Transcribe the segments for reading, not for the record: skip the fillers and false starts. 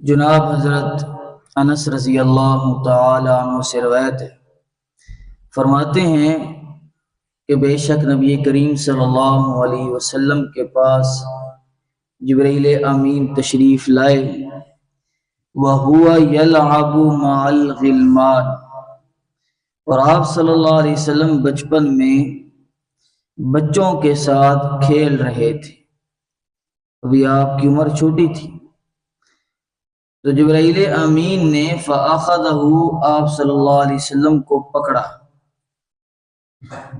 جناب حضرت انس رضی اللہ تعالی عنہ سے روایت ہے، فرماتے ہیں کہ بے شک نبی کریم صلی اللہ علیہ وسلم کے پاس جبرائیل امین تشریف لائے وَهُوَ يَلْعَبُ مَعَ الْغِلْمَانِ، اور آپ صلی اللہ علیہ وسلم بچپن میں بچوں کے ساتھ کھیل رہے تھے، ابھی آپ کی عمر چھوٹی تھی۔ تو جبرائیل امین نے فَأَخَذَهُ، آپ صلی اللہ علیہ وسلم کو پکڑا،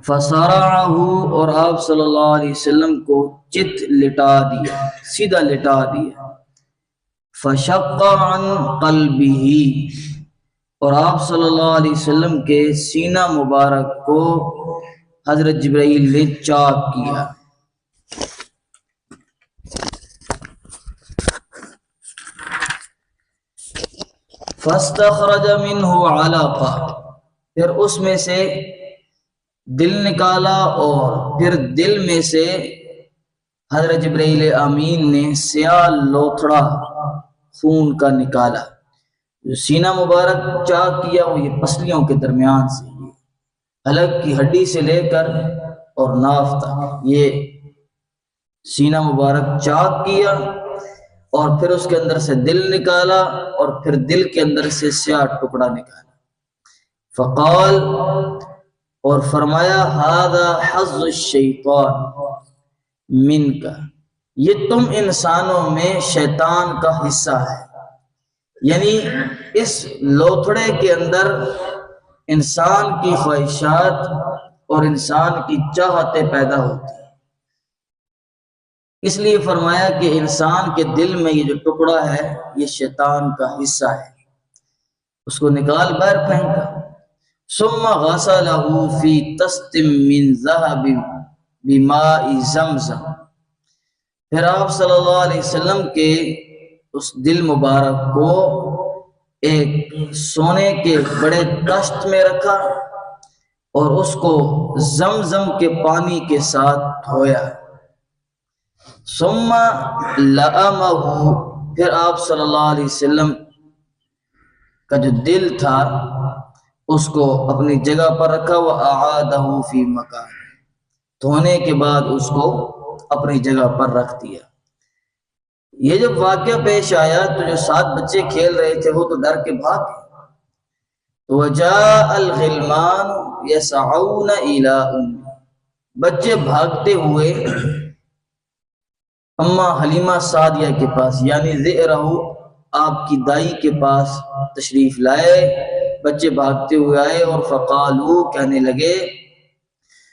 فَصَرَعَهُ، اور آپ صلی اللہ علیہ وسلم کو چت لٹا دیا، سیدھا لٹا دیا، فَشَقَّ عَنْ قَلْبِهِ، اور آپ صلی اللہ علیہ وسلم کے سینہ مبارک کو حضرت جبرائیل نے چاک کیا۔ فَاسْتَخْرَجَ مِنْهُ عَلَقًا، پھر اس میں سے دل نکالا، اور پھر دل میں سے حضرت جبرائیل امین نے سیاہ لوتھڑا خون کا نکالا۔ جو سینہ مبارک چاک کیا وہ یہ پسلیوں کے درمیان سے، حلق کی ہڈی سے لے کر اور ناف تک یہ سینہ مبارک چاک کیا، اور پھر اس کے اندر سے دل نکالا، اور پھر دل کے اندر سے سیاہ ٹکڑا نکالا۔ فقال، اور فرمایا، ھذا حظ الشیطان منک، یہ تم انسانوں میں شیطان کا حصہ ہے، یعنی اس لوتھڑے کے اندر انسان کی خواہشات اور انسان کی چاہتیں پیدا ہوتی ہیں، اس لیے فرمایا کہ انسان کے دل میں یہ جو ٹکڑا ہے یہ شیطان کا حصہ ہے، اس کو نکال باہر پھینکا۔ ثم غسلہ فی طست من ذہب بماء زمزم، پھر آپ صلی اللہ علیہ وسلم کے اس دل مبارک کو ایک سونے کے بڑے کشت میں رکھا، اور اس کو زمزم کے پانی کے ساتھ دھویا۔ ثم لأمہ، پھر آپ صلی اللہ علیہ وسلم کا جو دل تھا اس کو اپنی جگہ پر رکھا، وَأَعَادَهُ فِي مَكَانِهِ، دھونے کے بعد اس کو اپنی جگہ پر رکھ دیا۔ یہ جب واقعہ پیش آیا تو جو 7 بچے کھیل رہے تھے وہ تو ڈر کے بھاگ گئے۔ وَجَاءَ الْغِلْمَانُ يَسْعَوْنَ إِلَىٰ أُمِّهِ، بچے بھاگتے ہوئے اماں حلیمہ سعدیہ کے پاس، یعنی ذئرہ، آپ کی دائی کے پاس تشریف لائے۔ بچے بھاگتے ہوئے آئے اور فقالو، کہنے لگے،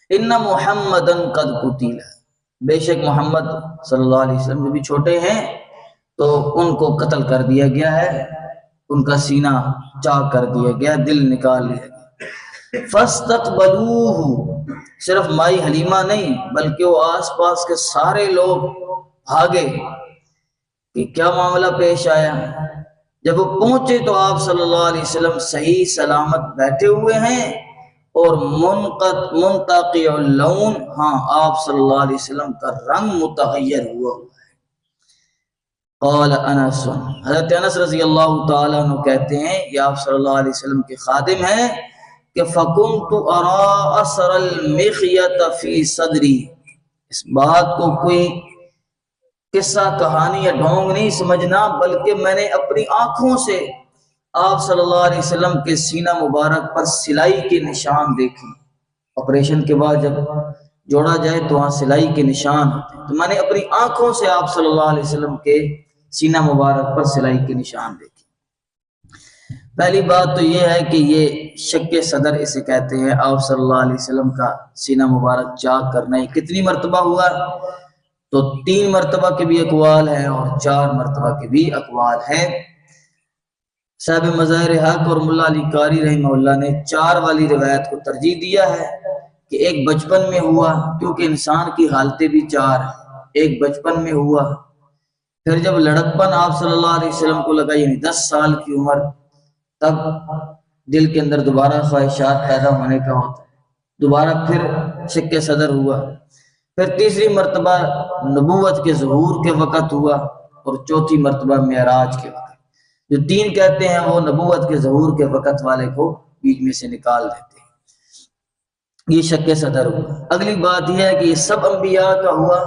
ان محمدن قد قتل، بے شک محمد صلی اللہ علیہ وسلم جو بھی چھوٹے ہیں تو ان کو قتل کر دیا گیا ہے، ان کا سینہ چاک کر دیا گیا، دل نکال لیا گیا۔ فاستقبلوہ، صرف مائی حلیمہ نہیں بلکہ وہ آس پاس کے سارے لوگ بھاگے کہ کیا معاملہ پیش آیا۔ جب وہ پہنچے تو آپ صلی اللہ علیہ وسلم صحیح سلامت بیٹھے ہوئے ہیں، اور منتقع اللون، ہاں آپ صلی اللہ علیہ وسلم کا رنگ متغیر ہوا ہے۔ قال انس، حضرت انس رضی اللہ تعالیٰ عنہ کہتے ہیں یہ آپ صلی اللہ علیہ وسلم کے خادم ہیں کہ فَكُنْتُ أَرَىٰ أَثَرَ الْمِخْيَةَ فِي صَدْرِي، اس بات کو کوئی قصہ کہانی یا ڈھونگ نہیں سمجھنا، بلکہ میں نے اپنی آنکھوں سے آپ صلی اللہ علیہ وسلم کے سینہ مبارک پر سلائی کے نشان دیکھے۔ آپریشن کے بعد جب جوڑا جائے تو وہاں سلائی کے نشان ہوتے ہیں، تو میں نے اپنی آنکھوں سے آپ صلی اللہ علیہ وسلم کے سینہ مبارک پر سلائی کے نشان دیکھے۔ پہلی بات تو یہ ہے کہ یہ شق صدر اسے کہتے ہیں، آپ صلی اللہ علیہ وسلم کا سینہ مبارک چاک کرنا۔ یہ کتنی مرتبہ ہوا؟ تو 3 مرتبہ کے بھی اقوال ہیں اور 4 مرتبہ کے بھی اقوال ہیں۔ صاحب مظاہر حق اور ملا علی قاری رحمہ اللہ نے 4 والی روایت کو ترجیح دیا ہے کہ ایک بچپن میں ہوا، کیونکہ انسان کی حالتیں بھی 4 ہیں، ایک بچپن میں ہوا، پھر جب لڑکپن آپ صلی اللہ علیہ وسلم کو لگا، یعنی 10 سال کی عمر، تب دل کے اندر دوبارہ خواہشات پیدا ہونے کا ہوتا ہے، دوبارہ پھر شق صدر ہوا، پھر تیسری مرتبہ نبوت کے ظہور کے وقت ہوا، اور چوتھی مرتبہ معراج کے وقت۔ جو دین کہتے ہیں وہ نبوت کے ظہور کے وقت والے کو بیچ میں سے نکال دیتے ہیں۔ یہ شک صدر ہوا۔ اگلی بات یہ ہے کہ یہ سب انبیاء کا ہوا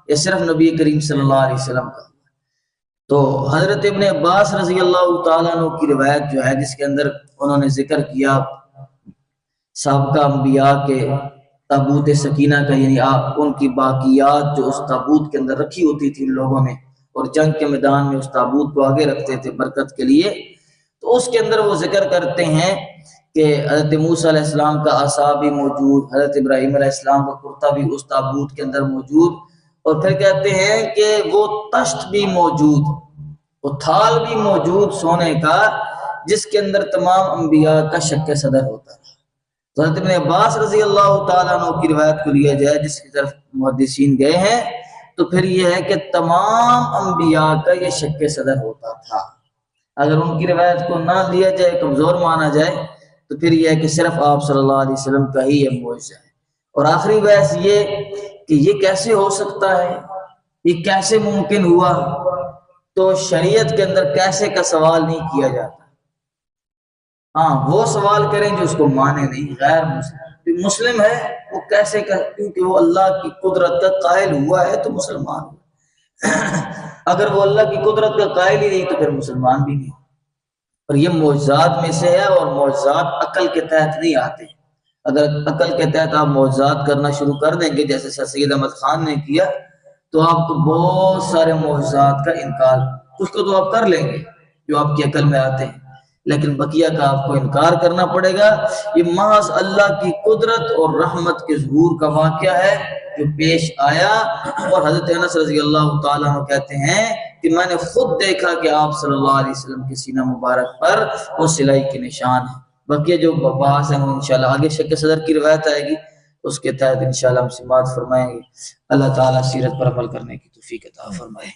یا صرف نبی کریم صلی اللہ علیہ وسلم کا ہوا؟ تو حضرت ابن عباس رضی اللہ تعالیٰ عنہ کی روایت جو ہے، جس کے اندر انہوں نے ذکر کیا سابقہ انبیاء کے تابوت سکینہ کا، یعنی آپ ان کی باقیات جو اس تابوت کے اندر رکھی ہوتی تھی ان لوگوں نے، اور جنگ کے میدان میں اس تابوت کو آگے رکھتے تھے برکت کے لیے، تو اس کے اندر وہ ذکر کرتے ہیں کہ حضرت موسیٰ علیہ السلام کا عصا بھی موجود، حضرت ابراہیم علیہ السلام کا کرتا بھی اس تابوت کے اندر موجود، اور پھر کہتے ہیں کہ وہ تشت بھی موجود، وہ تھال بھی موجود سونے کا، جس کے اندر تمام انبیاء کا شک صدر ہوتا ہے۔ تو حضرت ابن عباس رضی اللہ تعالیٰ عنہ کی روایت کو لیا جائے جس کی طرف محدثین گئے ہیں، تو پھر یہ ہے کہ تمام انبیاء کا یہ شک صدر ہوتا تھا۔ اگر ان کی روایت کو نہ لیا جائے، کمزور مانا جائے، تو پھر یہ ہے کہ صرف آپ صلی اللہ علیہ وسلم کا ہی یہ معجزہ ہے۔ اور آخری بحث یہ کہ یہ کیسے ہو سکتا ہے، یہ کیسے ممکن ہوا، تو شریعت کے اندر کیسے کا سوال نہیں کیا جاتا۔ ہاں وہ سوال کریں جو اس کو مانے نہیں، غیر مسلم مسلم ہے وہ کیسے کیونکہ وہ اللہ کی قدرت کا قائل ہوا ہے تو مسلمان ہوا۔ اگر وہ اللہ کی قدرت کا قائل ہی نہیں تو پھر مسلمان بھی نہیں۔ اور یہ معجزات میں سے ہے، اور معجزات عقل کے تحت نہیں آتے۔ اگر عقل کے تحت آپ معجزات کرنا شروع کر دیں گے جیسے سر سید احمد خان نے کیا، تو آپ کو بہت سارے معجزات کا انکار، کچھ کو تو آپ کر لیں گے جو آپ کی عقل میں آتے ہیں، لیکن بقیہ کا آپ کو انکار کرنا پڑے گا۔ یہ محض اللہ کی قدرت اور رحمت کے ظہور کا واقعہ ہے جو پیش آیا۔ اور حضرت انس رضی اللہ تعالیٰ عنہ کہتے ہیں کہ میں نے خود دیکھا کہ آپ صلی اللہ علیہ وسلم کے سینہ مبارک پر وہ سلائی کے نشان ہیں۔ بقیہ جو بحث ہیں وہ انشاءاللہ آگے شک صدر کی روایت آئے گی، اس کے تحت انشاءاللہ ہم سماعت فرمائیں گے۔ اللہ تعالیٰ سیرت پر عمل کرنے کی توفیق عطا فرمائے۔